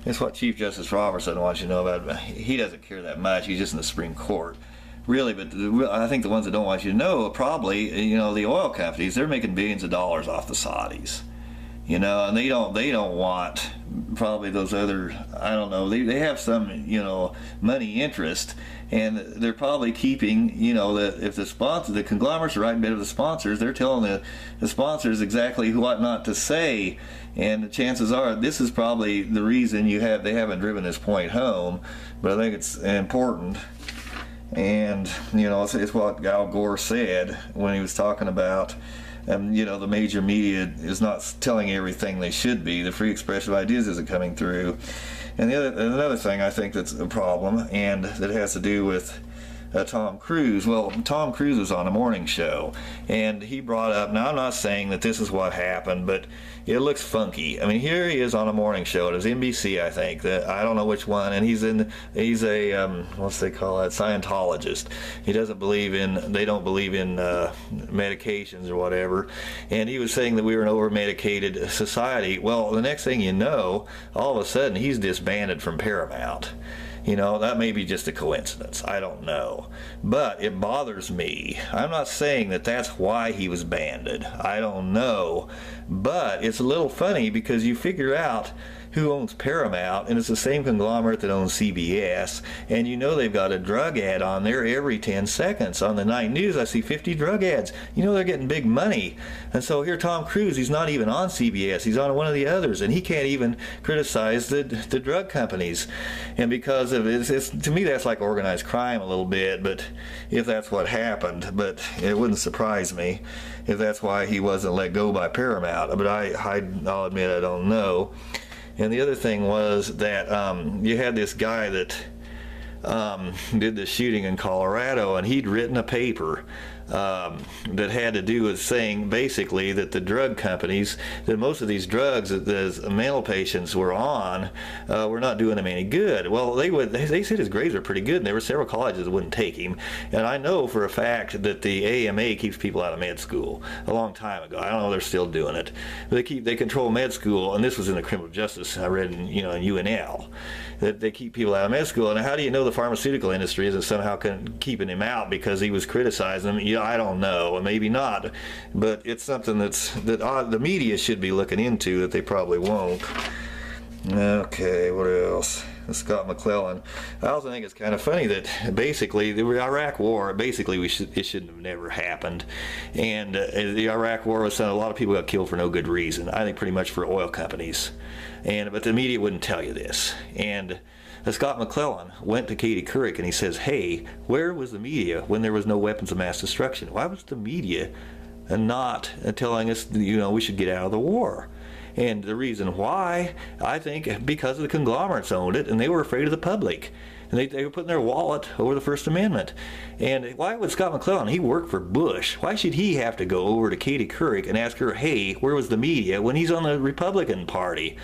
It's what Chief Justice Robertson wants you to know about. He doesn't care that much. He's just in the Supreme Court. Really, but I think the ones that don't want you to know are probably, the oil companies. They're making billions of dollars off the Saudis. And they don't want probably those other, I don't know, they have some, money interest, and they're probably keeping, that if the conglomerates are right in bed with the sponsors, they're telling the sponsors exactly what not to say, and the chances are this is probably the reason they haven't driven this point home, but I think it's important. And, it's what Al Gore said when he was talking about the major media is not telling everything they should be. The free expression of ideas isn't coming through. And another thing I think that's a problem, and that has to do with Tom Cruise. Well, Tom Cruise was on a morning show, and he brought up, now I'm not saying that this is what happened, but it looks funky. I mean, here he is on a morning show. It was NBC, I think. I don't know which one, and he's a what's they call that, Scientologist. They don't believe in medications or whatever, and he was saying that we were an over-medicated society. Well, the next thing you know, all of a sudden he's disbanded from Paramount. That may be just a coincidence. I don't know. But it bothers me. I'm not saying that that's why he was banned. I don't know. But it's a little funny because you figure out who owns Paramount, and it's the same conglomerate that owns CBS, and they've got a drug ad on there every 10 seconds. On the night news, I see 50 drug ads. They're getting big money. And so here Tom Cruise, he's not even on CBS, he's on one of the others, and he can't even criticize the drug companies. And because of it, to me that's like organized crime a little bit, but if that's what happened, but it wouldn't surprise me if that's why he wasn't let go by Paramount. But I'll admit I don't know. And the other thing was that you had this guy that did the shooting in Colorado, and he'd written a paper that had to do with saying basically that the drug companies, that most of these drugs that the mental patients were on were not doing them any good. Well, they said his grades were pretty good, and there were several colleges that wouldn't take him. And I know for a fact that the AMA keeps people out of med school a long time ago. I don't know if they're still doing it, but they control med school, and this was in the criminal justice I read in UNL, that they keep people out of med school. And how do you know the pharmaceutical industry isn't somehow keeping him out because he was criticizing them? I don't know, and maybe not, but it's something that the media should be looking into that they probably won't. Okay, what else? Scott McClellan. I also think it's kind of funny that basically the Iraq War, it shouldn't have never happened, and the Iraq War was a lot of people got killed for no good reason. I think pretty much for oil companies, but the media wouldn't tell you this. And Scott McClellan went to Katie Couric and he says, hey, where was the media when there was no weapons of mass destruction? Why was the media not telling us, we should get out of the war? And the reason why, I think, because the conglomerates owned it and they were afraid of the public. And they were putting their wallet over the First Amendment. And why would Scott McClellan, he worked for Bush, why should he have to go over to Katie Couric and ask her, hey, where was the media, when he's on the Republican Party?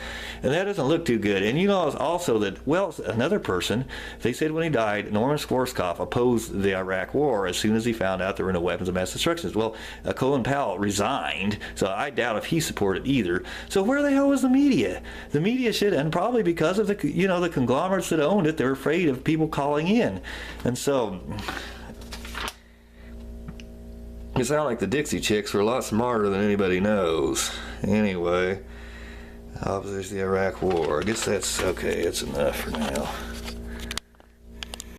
And that doesn't look too good. And also that, another person, they said when he died, Norman Schwarzkopf opposed the Iraq War as soon as he found out there were no weapons of mass destruction. Well, Colin Powell resigned, so I doubt if he supported either. So where the hell was the media? The media should, and probably because of the conglomerates that owned it, they're afraid of people calling in. And so it sounded like the Dixie Chicks were a lot smarter than anybody knows. Anyway, there's the Iraq War. I guess that's okay. It's enough for now.